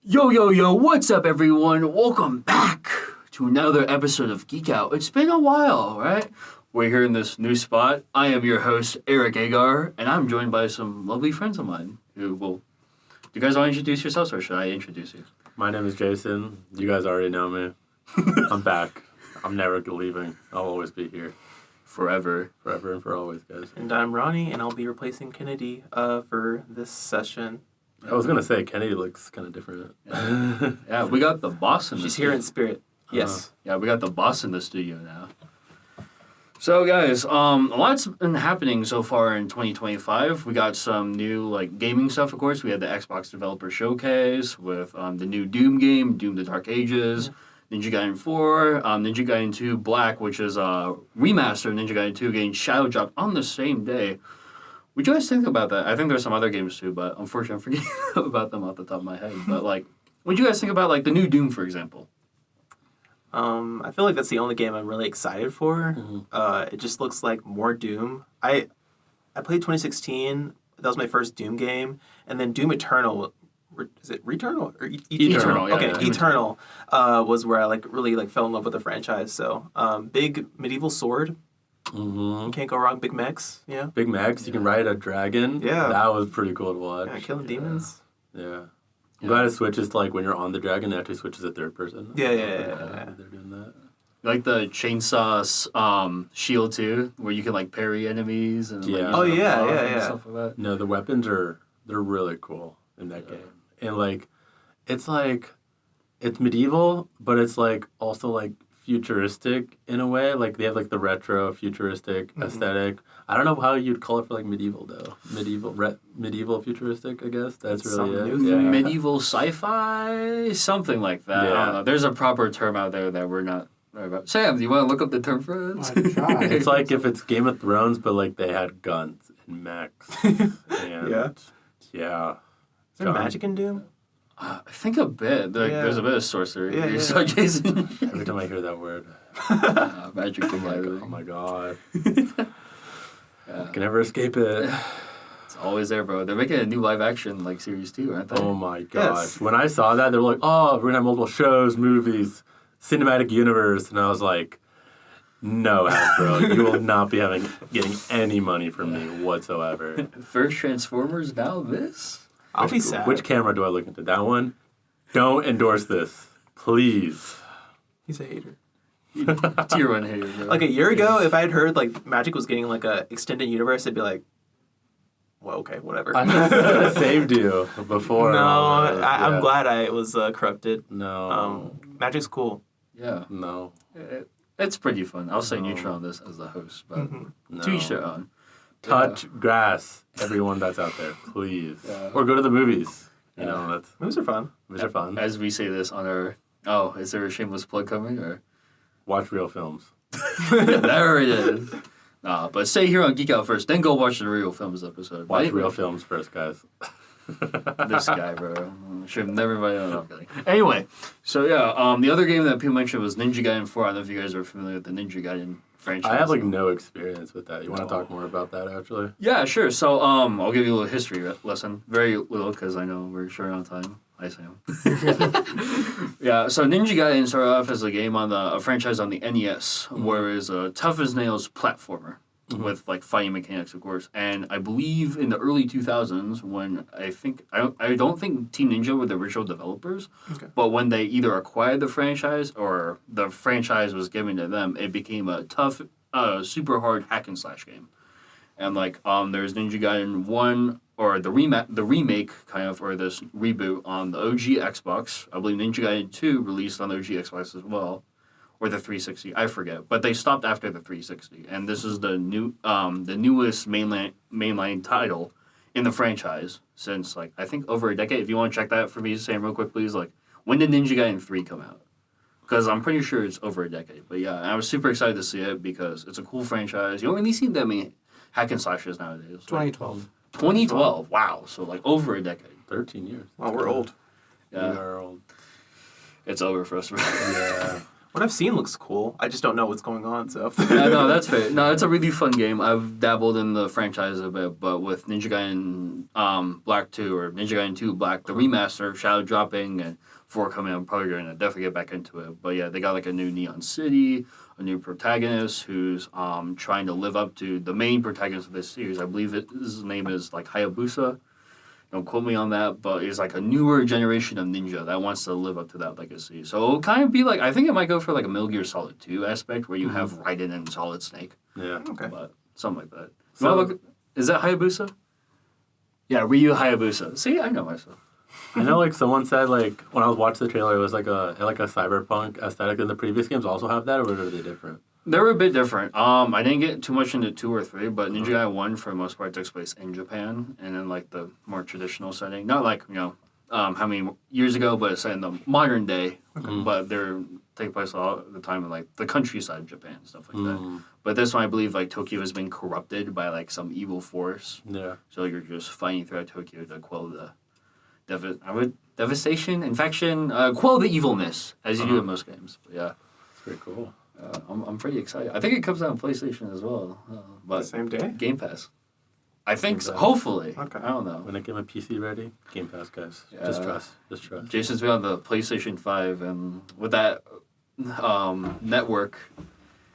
Yo, what's up, everyone? Welcome back to another episode of GeekOut. It's been a while, right? We're here in this new spot. I am your host, Eric Agar, and I'm joined by some lovely friends of mine who will... Do you guys want to introduce yourselves, or should I introduce you? My name is Jason. You guys already know me. I'm back. I'm never leaving. I'll always be here. Forever. Forever and for always, guys. And I'm Ronny, and I'll be replacing Kennedy for this session. I was going to say, Kennedy looks kind of different. Yeah, we got the boss in the She's studio. here in spirit. Yes. Yeah, we got the boss in the studio now. So, guys, a lot's been happening so far in 2025. We got some new, gaming stuff, of course. We had the Xbox Developer Showcase with the new Doom game, Doom the Dark Ages, Ninja Gaiden 4, Ninja Gaiden 2 Black, which is a remaster of Ninja Gaiden 2 getting shadow dropped on the same day. What do you guys think about that? I think there's some other games too, but unfortunately I'm forgetting about them off the top of my head. But, what do you guys think about, the new Doom, for example? I feel like that's the only game I'm really excited for. It just looks like more Doom. I played 2016. That was my first Doom game. And then Doom Eternal... Is it Returnal? Or Eternal, yeah. Okay, Yeah. Eternal was where I really fell in love with the franchise. So, big medieval sword. Mm-hmm. You can't go wrong. Big mechs, yeah. Big Max, you can ride a dragon. Yeah. That was pretty cool to watch. Yeah, killing demons. Yeah. I'm glad it switches to, when you're on the dragon, it actually switches to third person. Yeah. They're doing that. Like the chainsaw shield too, where you can parry enemies and Yeah. use Oh, the yeah, block yeah, and yeah. stuff like that. No, the weapons they're really cool in that game. And it's medieval, but it's also futuristic in a way. They have the retro futuristic aesthetic. I don't know how you'd call it for medieval though. Medieval futuristic, I guess. That's really it. New thing. Medieval sci-fi, something like that. I Yeah. don't know. There's a proper term out there that we're not right about. Sam, do you want to look up the term for it? It's like if it's Game of Thrones, but they had guns and mechs. And yeah. Is there magic in Doom? I think a bit. There's a bit of sorcery. Yeah. So Jason, Every time I hear that word, magic oh together. my god. I can never escape it. It's always there, bro. They're making a new live action series too, aren't they? Oh my gosh. Yes. When I saw that, they were like, oh, we're going to have multiple shows, movies, cinematic universe. And I was like, no, Hasbro, you will not be getting any money from me whatsoever. First Transformers, now this? I'll be sad. Which camera do I look into? That one? Don't endorse this. Please. He's a hater. Tier 1 hater, bro. A year ago, if I had heard Magic was getting a extended universe, I'd be like, well, okay, whatever. I have saved you before. I'm glad I was corrupted. No. Magic's cool. Yeah. No. It's pretty fun. I'll say neutral on this as the host, but No. to each their own. Touch grass, everyone that's out there, please. Yeah. Or go to the movies. You Yeah. know, that's Movies are fun. movies are fun. As we say this on our... Oh, is there a shameless plug coming? Or Watch real films. there it is. Nah, but stay here on Geek Out first, then go watch the Real Films episode. Watch Anyway, real films first, guys. This guy, bro. Should have never invited him. No, I'm kidding. Anyway, so yeah, the other game that people mentioned was Ninja Gaiden 4. I don't know if you guys are familiar with the Ninja Gaiden franchise. I have no experience with that. You want to talk more about that, actually? Yeah, sure. So I'll give you a little history lesson. Very little, because I know we're short on time. Hi, Sam. Yeah, so Ninja Gaiden started off as a franchise on the NES, where it was a tough-as-nails platformer. With fighting mechanics, of course, and I believe in the early 2000s when I don't think Team Ninja were the original developers, but when they either acquired the franchise or the franchise was given to them, it became a tough, super hard hack and slash game, and there's Ninja Gaiden 1 or the remake kind of, or this reboot on the OG Xbox. I believe Ninja Gaiden 2 released on the OG Xbox as well. Or the 360, I forget. But they stopped after the 360. And this is the newest mainline title in the franchise since, I think over a decade. If you want to check that for me, Sam, real quick, please. When did Ninja Gaiden 3 come out? Because I'm pretty sure it's over a decade. But yeah, I was super excited to see it because it's a cool franchise. You don't really see that many hack and slashes nowadays. 2012. 2012, wow. So, over a decade. 13 years. Wow, we're old. Yeah. We are old. It's over for us, bro. Yeah. What I've seen looks cool. I just don't know what's going on, so. Yeah, no, that's fair. No, it's a really fun game. I've dabbled in the franchise a bit, but with Ninja Gaiden Black 2 or Ninja Gaiden 2 Black, the remaster, Shadow dropping, and 4 coming, I'm probably going to definitely get back into it. But yeah, they got like a new Neon City, a new protagonist who's trying to live up to the main protagonist of this series. I believe his name is like Hayabusa. Don't quote me on that, but it's like a newer generation of ninja that wants to live up to that legacy. So it'll kind of be like, I think it might go for like a Metal Gear Solid 2 aspect where you have Raiden and Solid Snake. Yeah. Okay. But something like that. So, Is that Hayabusa? Yeah, Ryu Hayabusa. See, I know myself. I know, like, someone said, like, when I was watching the trailer, it was like a cyberpunk aesthetic, and the previous games also have that, or are they different? They were a bit different. I didn't get too much into 2 or 3, but Ninja Gaiden 1 for the most part takes place in Japan and in like the more traditional setting. Not like, how many years ago, but it's in the modern day. But they're take place all the time in like the countryside of Japan, stuff like that. But this one, I believe, like Tokyo has been corrupted by like some evil force. Yeah. So you're just fighting throughout Tokyo to quell the devastation, infection, quell the evilness, as you do in most games. But yeah. It's pretty cool. I'm pretty excited. I think it comes out on PlayStation as well. But The same day? Game Pass. I think so. Pass. Hopefully. Okay. I don't know. When I get my PC ready, Game Pass, guys. Yeah. Just trust. Just trust. Jason's been on the PlayStation 5, and with that network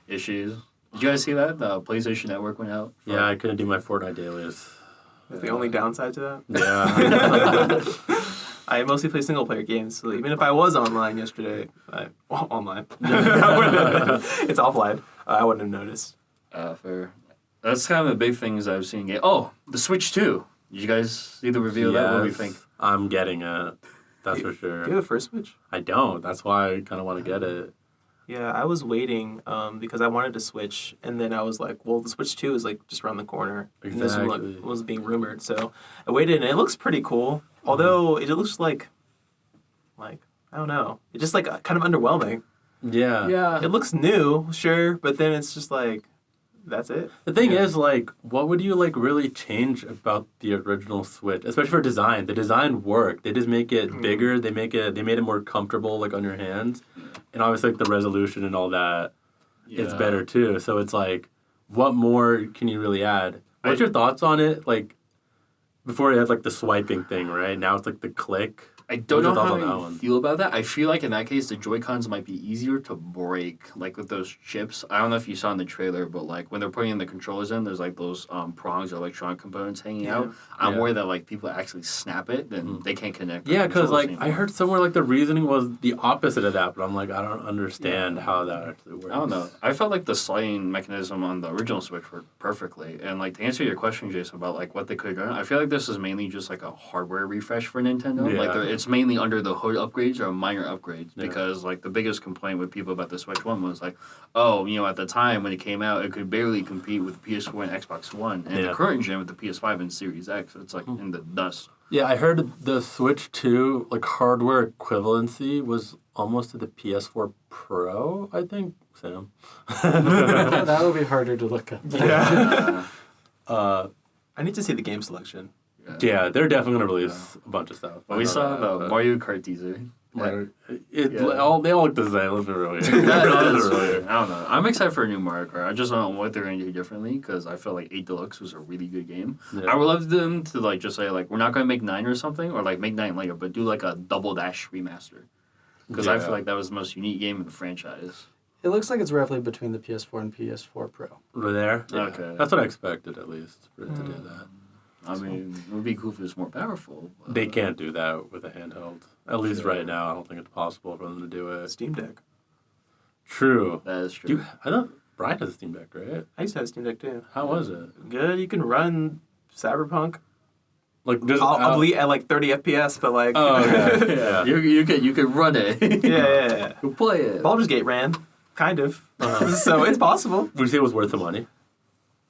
issues. Did you guys see that? The PlayStation Network went out? Yeah, I couldn't do my Fortnite dailies. That's the only downside to that. Yeah. I mostly play single player games, so even if I was online yesterday, online, it's offline, I wouldn't have noticed. Fair. That's kind of the big things I've seen. Oh, the Switch 2. Did you guys see the reveal of that? What do you think? I'm getting it. That's for Do sure. you have a first Switch? I don't. That's why I kind of want to get it. Yeah, I was waiting because I wanted to switch, and then I was like, well, the Switch 2 is like just around the corner. Exactly. And this one was being rumored, so I waited, and it looks pretty cool. Although it looks like I don't know, it's just like kind of underwhelming. Yeah. Yeah. It looks new, sure, but then it's just like, that's it. The thing is, like, what would you, like, really change about the original Switch? Especially for design. The design worked. They just make it bigger. They made it more comfortable, like, on your hands. And obviously, like, the resolution and all that is better, too. So it's like, what more can you really add? What's your thoughts on it? Like, before it had, like, the swiping thing, right? Now it's, like, the click. I don't know What's your thoughts how on that I one? feel about that. I feel like in that case, the Joy-Cons might be easier to break, like with those chips. I don't know if you saw in the trailer, but like when they're putting the controllers in, there's like those prongs or electronic components hanging out. I'm worried that like people actually snap it, then they can't connect. Yeah, because like I heard somewhere like the reasoning was the opposite of that, but I'm like I don't understand how that actually works. I don't know. I felt like the sliding mechanism on the original Switch worked perfectly. And like to answer your question, Jason, about like what they could have done, I feel like this is mainly just like a hardware refresh for Nintendo. Yeah. Like it's mainly under the hood upgrades or minor upgrades because like the biggest complaint with people about the Switch 1 was like, oh, at the time when it came out, it could barely compete with the PS4 and Xbox One. And the current gen with the PS5 and Series X, it's like in the dust. Yeah, I heard the Switch 2 like hardware equivalency was almost to the PS4 Pro, I think. Sam. That would be harder to look up. Yeah. I need to see the game selection. Yeah, they're definitely gonna release a bunch of stuff. But we saw the Mario Kart teaser. They all look the same. Let's be real here. I don't know. I'm excited for a new Mario Kart. I just don't know what they're going to do differently because I feel like 8 Deluxe was a really good game. Yeah. I would love them to like just say like we're not going to make 9 or something or like make 9 later, but do like a Double Dash remaster because I feel like that was the most unique game in the franchise. It looks like it's roughly between the PS4 and PS4 Pro. We're there. Yeah. Okay. That's what I expected at least for it to do that. I mean, it would be cool if it was more powerful. But, They can't do that with a handheld. At least right now, I don't think it's possible for them to do it. Steam Deck. True. That is true. I know Brian has a Steam Deck, right? I used to have a Steam Deck too. How was it? Good. You can run Cyberpunk. Like just I'll bleed at like 30 FPS, but like. Oh, okay. Yeah. You could run it. yeah. You play it. Baldur's Gate ran, kind of. So it's possible. Would you say it was worth the money?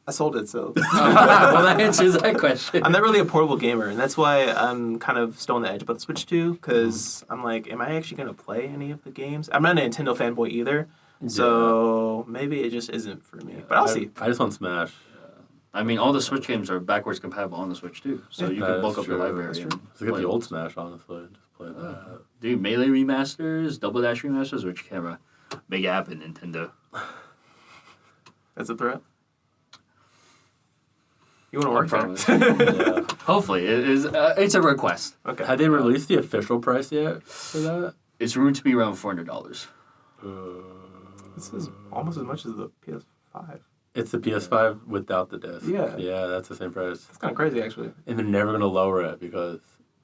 I sold it, so. Well, that answers that question. I'm not really a portable gamer, and that's why I'm kind of still on the edge about the Switch 2, because I'm like, am I actually going to play any of the games? I'm not a Nintendo fanboy either, so maybe it just isn't for me. But I'll see. I just want Smash. I mean, all the Switch games are backwards compatible on the Switch too, so you can bulk up your library. And Let's get play the it. old Smash, honestly. Just play that. Dude, Melee remasters, Double Dash remasters, which camera? Make it happen, Nintendo. That's a threat. You want to work Probably. there? Yeah. Hopefully, it's a request. Okay. Had they released the official price yet for that? It's rumored to be around $400. This is almost as much as the PS5. It's the PS5 without the disc. Yeah. Yeah, that's the same price. It's kind of crazy, actually. And they're never going to lower it because,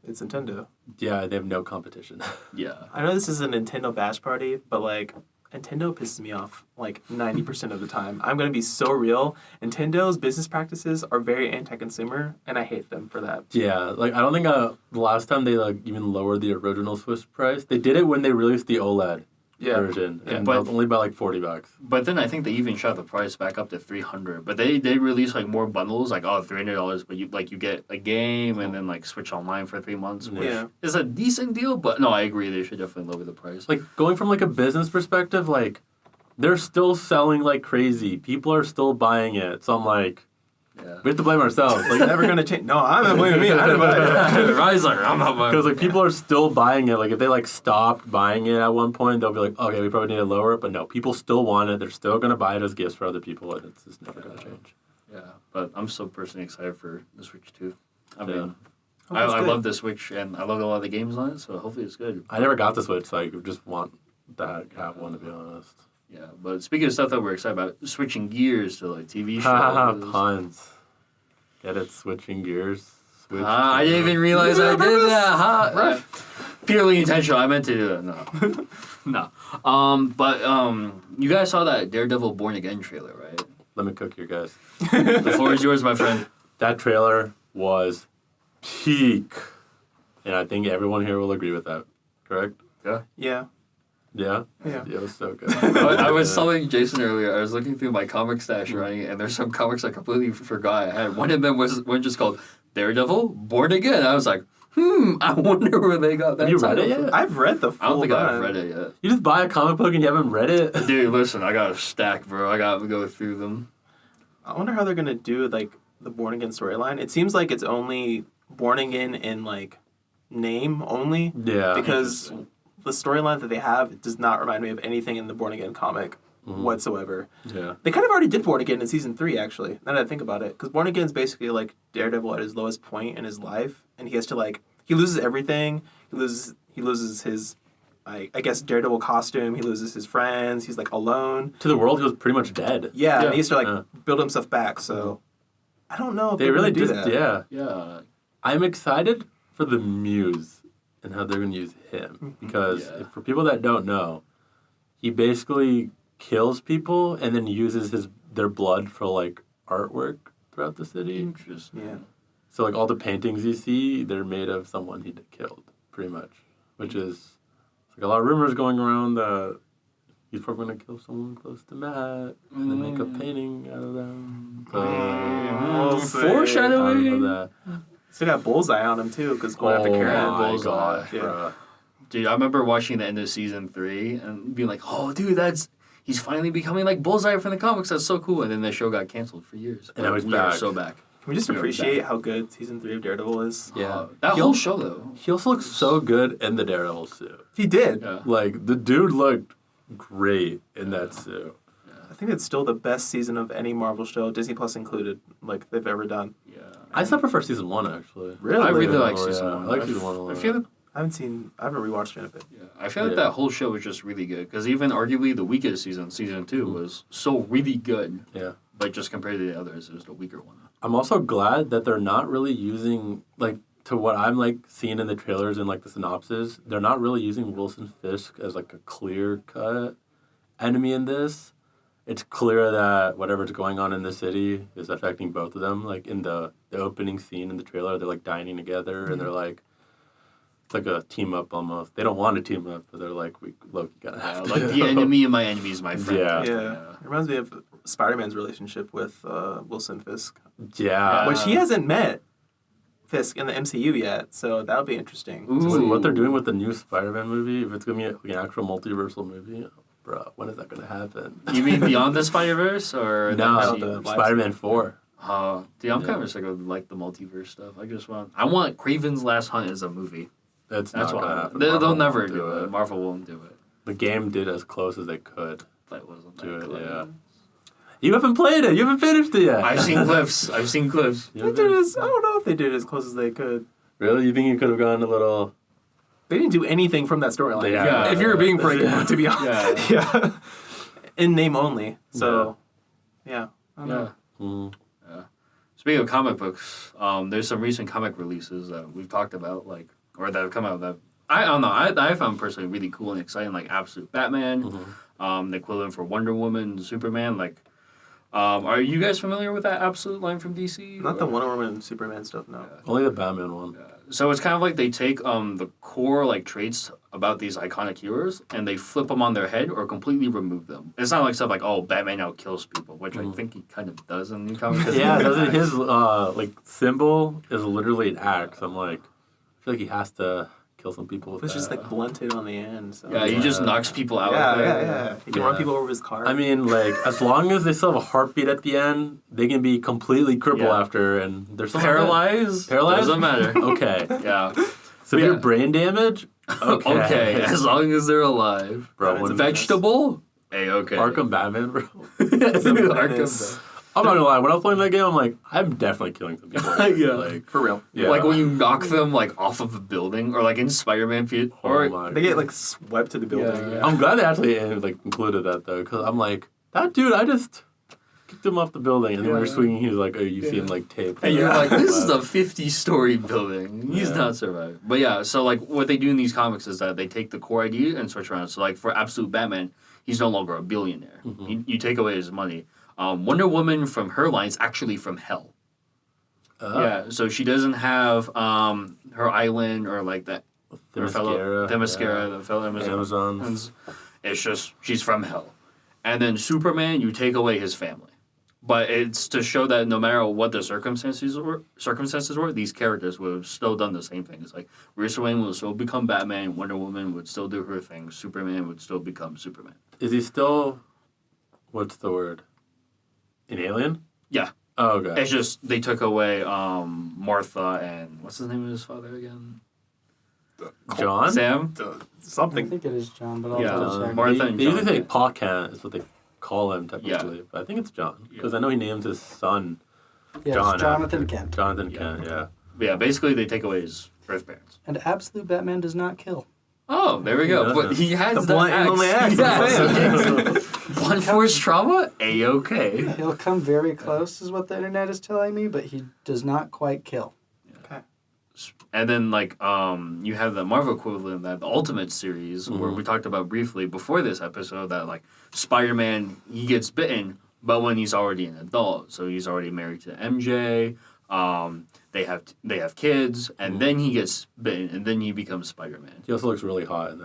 It's Nintendo. yeah, they have no competition. Yeah. I know this is a Nintendo bash party, but like Nintendo pisses me off like 90% of the time. I'm gonna be so real. Nintendo's business practices are very anti-consumer, and I hate them for that. Yeah, like, I don't think the last time they, like, even lowered the original Swiss price, they did it when they released the OLED version. Yeah, And but- that was only by, like, $40. But then I think they even shot the price back up to $300. But they release like more bundles, like $300, but you get a game and then like Switch Online for 3 months, which Yeah. is a decent deal. But no, I agree they should definitely lower the price. Like, going from, like, a business perspective, like, they're still selling like crazy. People are still buying it. So I'm like, Yeah. we have to blame ourselves. It's Like, never gonna change. No, I'm not blaming me. I didn't buy it. Rise like I'm not buying. because, like, people are still buying it. Like, if they, like, stopped buying it at one point, they'll be like, okay, we probably need to lower it. But no, people still want it. They're still going to buy it as gifts for other people, and it's just never going to change. Yeah, but I'm still personally excited for the Switch too. I Yeah. mean, Hope I it's good. love the Switch and I love a lot of the games on it, so hopefully it's good. I never got the Switch, so I just want to have one, to be honest. Yeah, but speaking of stuff that we're excited about, switching gears to like TV Haha, shows. puns. Get it? Switching gears. Switch. I didn't even realize I did that. Huh? Purely intentional. I meant to do that. No, no. But you guys saw that Daredevil Born Again trailer, right? Let me cook your guys. The floor is yours, my friend. That trailer was peak. And I think everyone here will agree with that. Correct? Yeah. Yeah? Yeah. It was so good. I was telling Jason earlier, I was looking through my comic stash, Ronny, and there's some comics I completely forgot I had. One of them was one just called Daredevil Born Again. I was like, I wonder where they got that. Have you read title it from. yet? I've read the full I don't think run. I've read it yet. You just buy a comic book and you haven't read it? Dude, listen, I got a stack, bro. I got to go through them. I wonder how they're gonna do like the Born Again storyline. It seems like it's only Born Again in like name only. Yeah. Because the storyline that they have, it does not remind me of anything in the Born Again comic whatsoever. Yeah. They kind of already did Born Again in season 3, actually. Now that I think about it, because Born Again is basically like Daredevil at his lowest point in his life, and he has to like he loses everything. He loses his, I guess, Daredevil costume. He loses his friends. He's like alone. To the world, he was pretty much dead. Yeah, Yeah. and he has to like Yeah. build himself back. So I don't know if They they're really gonna do just, that. yeah. Yeah. I'm excited for the Muse and how they're going to use him. Because Yeah. for people that don't know, he basically kills people and then uses their blood for, like, artwork throughout the city. Interesting. Yeah. So, like, all the paintings you see, they're made of someone he killed, pretty much. Which is, like, a lot of rumors going around that he's probably going to kill someone close to Matt and then make a painting out of them. So, We'll see. Foreshadowing. out of that. Still got Bullseye on him too, because going after Karen. my Bullseye. gosh, Yeah. bro. Dude, I remember watching the end of season 3 and being like, oh, dude, he's finally becoming like Bullseye from the comics. That's so cool. And then the show got canceled for years. And now he's we are back. so back. Can we just We are appreciate back. how good season 3 of Daredevil is? Yeah. That He'll- whole show, though. He also looks so good in the Daredevil suit. He did. Yeah. Like, the dude looked great in that suit. I think it's still the best season of any Marvel show, Disney Plus included, like they've ever done. Yeah. I still prefer season 1, actually. Really? I really Yeah. like Oh, season yeah. 1. I like season 1 a lot. I feel like, I haven't rewatched it in a bit. yeah, I feel like Yeah. that whole show was just really good. Because even arguably the weakest season 2, was so really good. Yeah. But just compared to the others, it was the weaker one. I'm also glad that they're not really using, like, to what I'm, like, seeing in the trailers and, like, the synopsis, they're not really using Wilson Fisk as, like, a clear-cut enemy in this. It's clear that whatever's going on in the city is affecting both of them. Like, in the opening scene in the trailer, they're, like, dining together, and they're, like, it's like a team-up almost. They don't want to team up, but they're like, you gotta have to. Like the enemy of my enemy is my friend. Yeah. Yeah. It reminds me of Spider-Man's relationship with Wilson Fisk, Yeah. which he hasn't met Fisk in the MCU yet, so that'll be interesting. What they're doing with the new Spider-Man movie, if it's going to be an actual multiversal movie, bro, when is that going to happen? You mean Beyond the Spider-Verse or No, the the- Spider-Man 4. dude, I'm Yeah. kind of sick of like the multiverse stuff. I want Kraven's Last Hunt as a movie. That's That's not going to why happen. they'll Marvel never won't do it. Marvel won't do it. the game did as close as they could That wasn't to that it. close. Yeah. You haven't played it. You haven't finished it yet. I've seen clips. You They haven't did finished- I don't know if they did as close as they could. Really? You think you could have gone a little? They didn't do anything from that storyline. Yeah. If you're being frank, to be honest. Yeah. Yeah. In name only. So, yeah. I don't know. Yeah. Mm. Speaking of comic books, there's some recent comic releases that we've talked about, like, or that have come out that I don't know. I found personally really cool and exciting, like Absolute Batman, the equivalent for Wonder Woman, Superman. Like, are you guys familiar with that Absolute line from DC? Not the Or- Wonder Woman and Superman stuff, no. Only the Batman one. So it's kind of like they take the core like traits about these iconic heroes and they flip them on their head or completely remove them. It's not like stuff like, oh, Batman now kills people, which I think he kind of does in the comics. Yeah, doesn't his like symbol is literally an axe. I'm like, I feel like he has to kill some people with It's that. just like blunted on the end. So. Yeah, he just knocks people out. Yeah, with yeah, it. yeah. He can Yeah. run people over with his car. I mean, like, as long as they still have a heartbeat at the end, they can be completely crippled Yeah. after, and they're still Paralyzed? Paralyzed? Doesn't matter. Okay. Yeah. Severe Yeah. brain damage? Okay. Okay, as long as they're alive. Bro, That's when a Vegetable? Okay. Arkham Batman, bro. Arkham. I'm not gonna lie, when I was playing that game, I'm like, I'm definitely killing some people. Yeah. Like, For real. yeah. Like when you knock them like off of a building, or like in Spider-Man, or Oh my They get like swept to the building. Yeah. I'm glad they actually like included that though, because I'm like, that dude, I just kicked him off the building, and then when Yeah. you're swinging, he was like, oh, you see him like taped. and you're Yeah. like, this is a 50-story building. He's Yeah. not surviving. But yeah, so like what they do in these comics is that they take the core idea and switch around. So like for Absolute Batman, he's no longer a billionaire. You take away his money. Wonder Woman from her line is actually from hell. Yeah, so she doesn't have her island or like that. Her fellow Themyscira, the fellow Amazon. It's just she's from hell. And then Superman, you take away his family. But it's to show that no matter what the circumstances were, these characters would have still done the same thing. It's like Bruce Wayne would still become Batman, Wonder Woman would still do her thing, Superman would still become Superman. Is he still, what's the word? An alien? Yeah. Oh, okay. It's just they took away Martha and what's his name of his father again? John? Sam? I Something. think it is John, but I'll Yeah, double check. Martha They, and they usually John, say yeah. Pa Kent is what they call him technically, but I think it's John because Yeah. I know he names his son Yes, John Jonathan after- Kent. Jonathan Yeah. Kent. Yeah. But yeah, basically they take away his birth parents. And Absolute Batman does not kill. Oh, there we go. But he has The the blunt and only axe, Yeah. Blunt force trauma? A-okay. He'll come very close, is what the internet is telling me, but he does not quite kill. And then like you have the Marvel equivalent, that the Ultimate series, where we talked about briefly before this episode that like Spider-Man, he gets bitten, but when he's already an adult, so he's already married to MJ. They have kids, and then he gets bitten, and then he becomes Spider-Man. He also looks really hot, and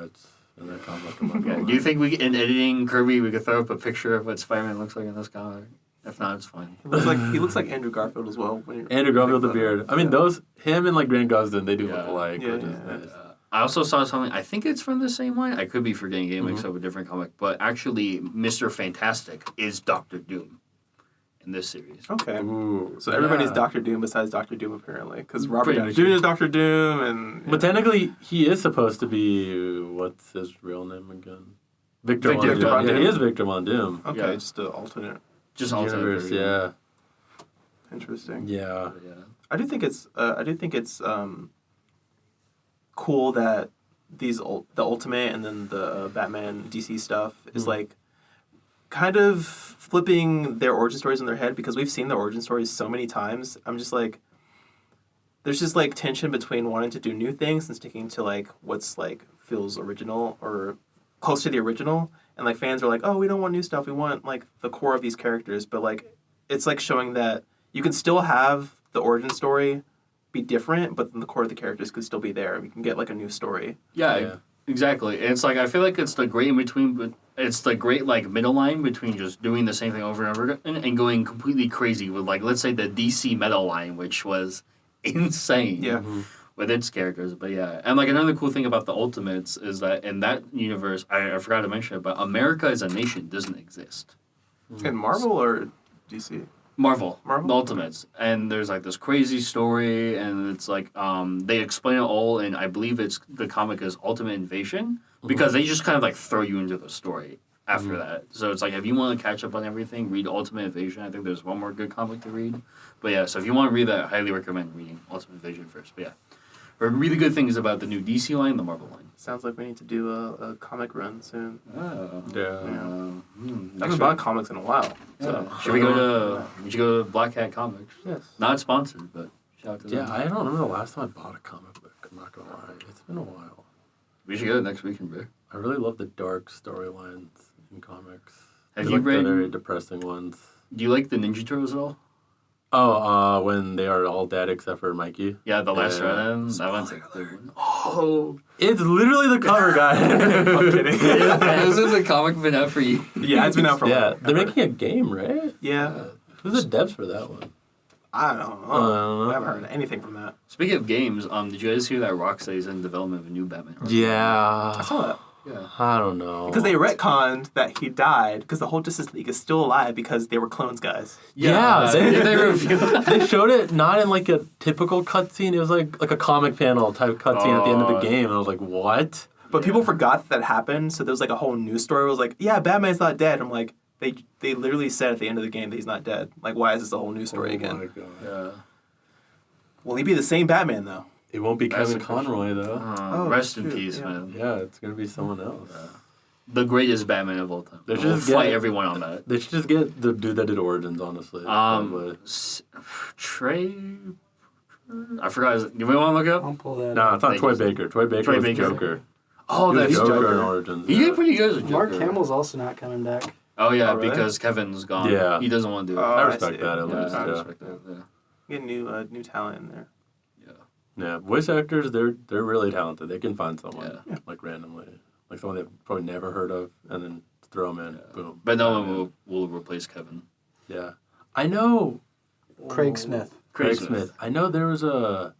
in that comic. I'm not Yeah. gonna Do you lie. think in editing Kirby we could throw up a picture of what Spider-Man looks like in this comic? If not, it's fine. He looks like Andrew Garfield as well. Andrew Garfield with the beard. I mean, him and like Grant Gustin, they do look Yeah. alike. Yeah, which is yeah. nice. I also saw something, I think it's from the same line. I could be forgetting game mixed up with a different comic, but actually Mr. Fantastic is Doctor Doom in this series. Okay. Ooh. So everybody's yeah. Doctor Doom besides Doctor Doom apparently, because Robert Pretty Downey much. Jr. is Doctor Doom, and But technically, he is supposed to be. What's his real name again? Victor Victor Von Doom. Von Yeah, he Doom. is Victor Von Doom. okay, Yeah. just an alternate. Just alternate Universe, version. yeah. Interesting. Yeah. Yeah. I do think it's cool that the Ultimate and then the Batman DC stuff is like kind of flipping their origin stories in their head, because we've seen the origin stories so many times. I'm just like, there's just like tension between wanting to do new things and sticking to like what's like feels original or close to the original, and like fans are like, oh, we don't want new stuff, we want like the core of these characters. But like it's like showing that you can still have the origin story be different, but then the core of the characters could still be there. We can get like a new story. Yeah, Yeah. exactly. And it's like, I feel like it's the great in between, but it's the great like middle line between just doing the same thing over and over again and going completely crazy with like, let's say the DC meta line, which was insane. Yeah. With its characters. But yeah, and like another cool thing about the Ultimates is that in that universe, I forgot to mention it, but America as a nation doesn't exist. In Marvel or DC? Marvel, Marvel? the Ultimates, and there's like this crazy story, and it's like they explain it all, and I believe it's the comic is Ultimate Invasion because they just kind of like throw you into the story after that. So it's like if you want to catch up on everything, read Ultimate Invasion. I think there's one more good comic to read, but yeah. So if you want to read that, I highly recommend reading Ultimate Invasion first. But yeah, but really good things about the new DC line, the Marvel line. Sounds like we need to do a comic run soon. Oh. Yeah. I haven't bought comics in a while. So Should we go to Black Hat Comics? Yes. Not sponsored, but shout out to them. Yeah, I don't remember the last time I bought a comic book. I'm not gonna lie, it's been a while. We should go next weekend, bro. I really love the dark storylines in comics. Have I you like read? the very depressing ones? Do you like the Ninja Turtles at all? Oh, when they are all dead except for Mikey. Yeah, the last Yeah. run. That one's a good one. Oh, it's literally the cover guy. I'm kidding. Isn't the comic been out for you? Yeah, it's been out for a Yeah, while. they're making a game, right? Yeah. Who's the devs for that one? I don't know. Uh, I haven't heard anything from that. Speaking of games, did you guys hear that Rocksteady's in development of a new Batman? Yeah. I saw that. Yeah. I don't know. Because they retconned that he died because the whole Justice League is still alive because they were clones, guys. Yeah, they revealed that. They showed it not in like a typical cutscene. It was like a comic panel type cutscene at the end of the game, and I was like, "What?" But people forgot that happened, so there was like a whole news story. It was like, yeah, Batman's not dead. I'm like, they literally said at the end of the game that he's not dead. Like, why is this a whole news story again? My God. Yeah. Will he be the same Batman though? It won't be That's Kevin a question. Conroy though. Oh, rest in shoot, peace, yeah. man. Yeah, it's gonna be someone else. The greatest Batman of all time. They should We'll just fight get- everyone on that. They should just get the dude that did Origins, honestly. probably. Trey. I forgot his. Do we want to look it up? I'll pull that. No, it's not Thank Troy you. Baker. Troy Baker Troy was Baker. Joker. Oh, He was that's Joker in Joker. Origins. He yeah. did pretty good as a Joker. Mark Hamill's also not coming back. Oh yeah, Oh, really? because Kevin's gone. Yeah. He doesn't want to do it. Oh, I I respect see. that at yeah, least. I Yeah. respect that. Yeah. Get new talent in there. Yeah, voice actors, they're really talented. They can find someone Yeah. like randomly, like someone they've probably never heard of, and then throw them in. Boom. But no Batman. one will replace Kevin. Yeah, I know. Craig Smith. Craig Smith. I know there was a.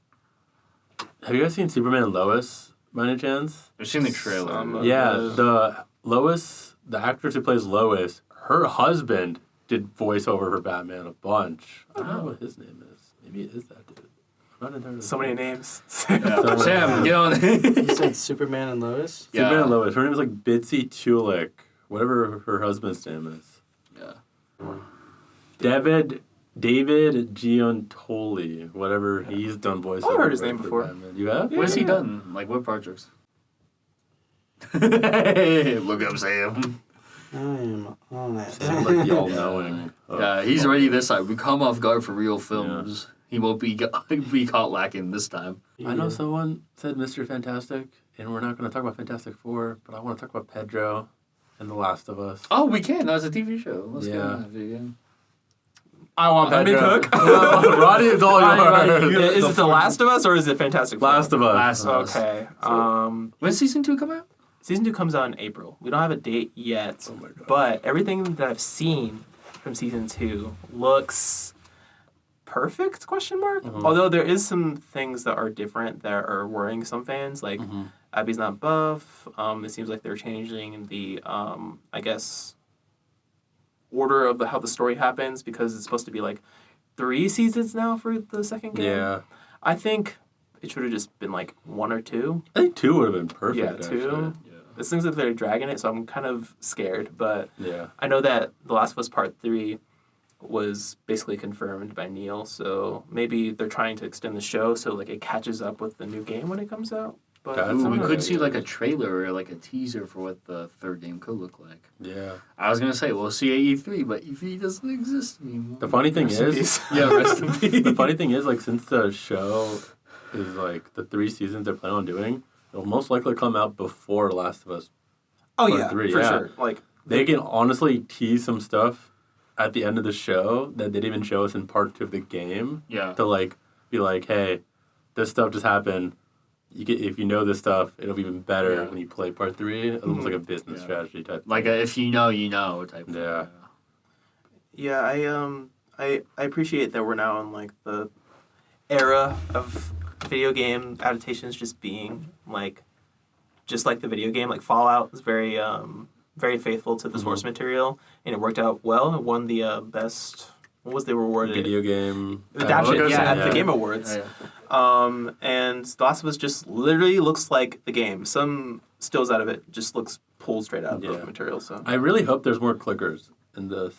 Have you guys seen Superman and Lois by any chance? I've seen the trailer. Some- Yeah, the Lois, the actress who plays Lois, her husband did voiceover for Batman a bunch. I don't know what his name is. Maybe it is that dude. I'm not entirely So many sure. names. Yeah. Sam, get on. You said Superman and Lois? Yeah. Superman and Lois. Her name is like Bitsy Tulik, whatever her husband's name is. Yeah. David Giuntoli, whatever he's done voiceover. I've heard his for name before. Batman. You have? What has he done? Like what projects? Look up Sam. I am on it. Sounds like the all-knowing. Yeah, he's ready this time. We come off guard for real films. He won't be caught lacking this time. I know someone said Mr. Fantastic, and we're not going to talk about Fantastic Four, but I want to talk about Pedro and The Last of Us. Oh, we can. That was a TV show. Let's Yeah. go. Again. I want Let me cook. Ronnie, it's all yours. Is it The Last of Us or is it Fantastic Four? Last of Us. Last of Us. Okay. When's season 2 come out? Season 2 comes out in April. We don't have a date yet. Oh my God. But everything that I've seen from season 2 looks perfect, question mark? Although there is some things that are different that are worrying some fans. Like, Abby's not buff. It seems like they're changing the, I guess, order of how the story happens because it's supposed to be like 3 seasons now for the second game. Yeah. I think it should have just been like 1 or 2. I think 2 would have been perfect, Yeah, 2. actually. It seems like they're dragging it, so I'm kind of scared. But Yeah. I know that The Last of Us Part 3 was basically confirmed by Neil, so maybe they're trying to extend the show so like it catches up with the new game when it comes out. But That's Ooh, we another could see idea. like a trailer or like a teaser for what the third game could look like. Yeah. I was gonna say we'll see at E3, but E3 doesn't exist anymore. The funny thing Rest in is, peace. Yeah, rest in peace. the funny thing is, like, since the show is like the 3 seasons they're planning on doing, it'll most likely come out before Last of Us. oh Part yeah, 3, for yeah. sure. Like They can honestly tease some stuff at the end of the show that they didn't even show us in part 2 of the game Yeah. to like be like, hey, this stuff just happened. You get, if you know this stuff, it'll be even better Yeah. when you play part 3. It's almost like a business Yeah. strategy type. Like thing. a, if you know, you know type. Yeah. yeah, I appreciate that we're now in like the era of video game adaptations just being like just like the video game. Like Fallout is very faithful to the source material, and it worked out well. It won the best what was they rewarded? Video game. Adaptation, okay, at yeah. the Game Awards. And The Last of Us just literally looks like the game. Some stills out of it just looks pulled straight out of the material. So I really hope there's more clickers in this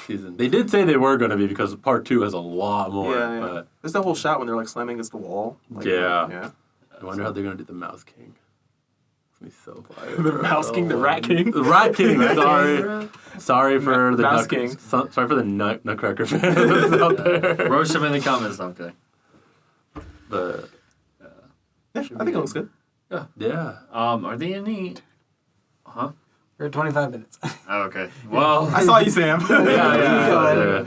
season. They did say they were going to be because part 2 has a lot more. yeah. But There's that whole shot when they're like slamming against the wall. Like, yeah. I wonder how they're going to do the Mouse King. It's going to be so fire. The Mouse King, the Rat King. The Rat King, sorry. Sorry for the Mouse King. Sorry for the Nutcracker fans out there. Roast them in the comments. No, I'm kidding. But Yeah, I think it looks good. yeah. Are they any? Huh? We're at 25 minutes. Oh, okay. Well. I saw you, Sam. Yeah.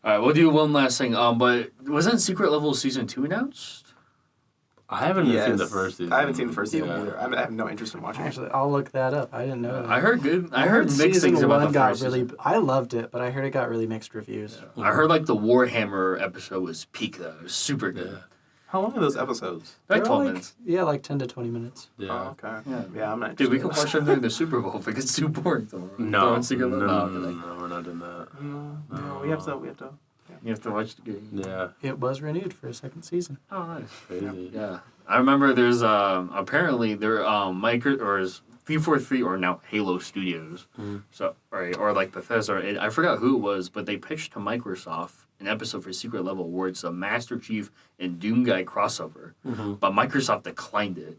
All right, we'll do one last thing. But wasn't Secret Level Season 2 announced? I haven't even seen the first season. I haven't seen the first season Yeah. either. I have no interest in watching it. Actually, I'll look that up. I didn't know that. I heard good. I heard mixed things season about one the got first really. season. I loved it, but I heard it got really mixed reviews. I heard like the Warhammer episode was peak though. It was super good. Yeah. How long are those episodes? Like They're 12 like, minutes. Yeah, like 10 to 20 minutes. Yeah. Oh, okay. Yeah. I'm not Dude, we interested. can watch them during the Super Bowl if it gets too boring tomorrow. No, Secret Level. no, No, no, we're not doing that. No, we have to. You have to watch the game. Yeah, It was renewed for a second season. Oh, nice. crazy. Yeah, I remember. There's apparently there Micro or is 343 or now Halo Studios. So or like Bethesda. I forgot who it was, but they pitched to Microsoft an episode for Secret Level where it's a Master Chief and Doom Guy crossover, but Microsoft declined it.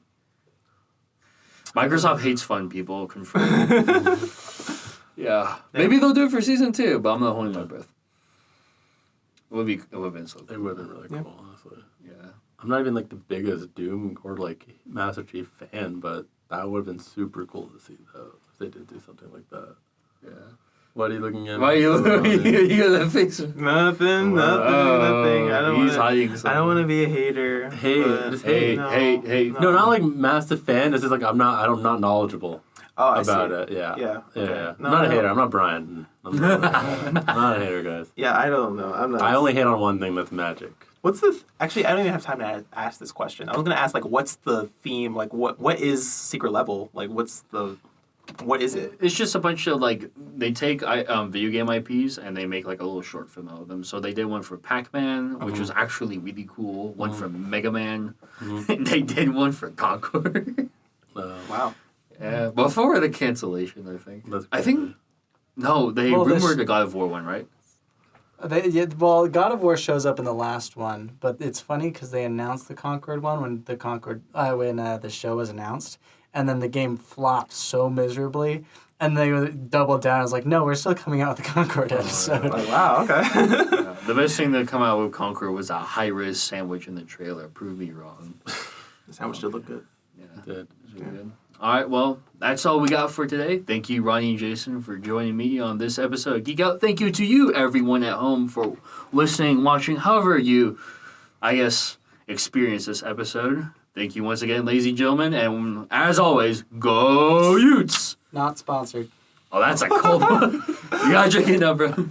Microsoft hates fun people. Confirmed. Yeah, maybe they'll do it for season 2, but I'm not holding my breath. It would have been so It cool. would have been really cool, honestly. Yeah. I'm not even like the biggest Doom or like Master Chief fan, but that would have been super cool to see though if they did do something like that. Yeah. What are you looking at? Why are you got that face? Nothing. He's hiding something. I don't want to be a hater. Hey, but just Hey, no, hey. No, not like massive fan. It's just like I'm not knowledgeable Oh, I about see. it. Yeah. Yeah, okay. Yeah. No, I'm not a no. hater. I'm not Brian. I'm not a hater, guys. Yeah, I don't know. I'm not. I only hate on one thing. That's magic. What's the? Actually, I don't even have time to ask this question. I was gonna ask like, what's the theme? Like, what is Secret Level? Like, what is it? It's just a bunch of like they take video game IPs and they make like a little short film out of them. So they did one for Pac-Man, which was actually really cool. One for Mega Man. And they did one for Concord. Wow. Yeah, before the cancellation, I think. That's I think crazy. no, they Well, this- rumored the God of War one, right? Well, God of War shows up in the last one, but it's funny because they announced the Concord one when the show was announced, and then the game flopped so miserably, and they doubled down. I was like, no, we're still coming out with the Concord episode. Like, wow. Okay. Yeah. The best thing that come out with Conquer was a high-res sandwich in the trailer. Prove me wrong. The sandwich did look good. Yeah, Did. it was really good. All right, well, that's all we got for today. Thank you, Ronny and Jason, for joining me on this episode of Geek Out. Thank you to you, everyone at home, for listening, watching, however you, I guess, experience this episode. Thank you once again, ladies and gentlemen, and as always, go Utes! Not sponsored. Oh, that's a cold one. You gotta drink it now, bro.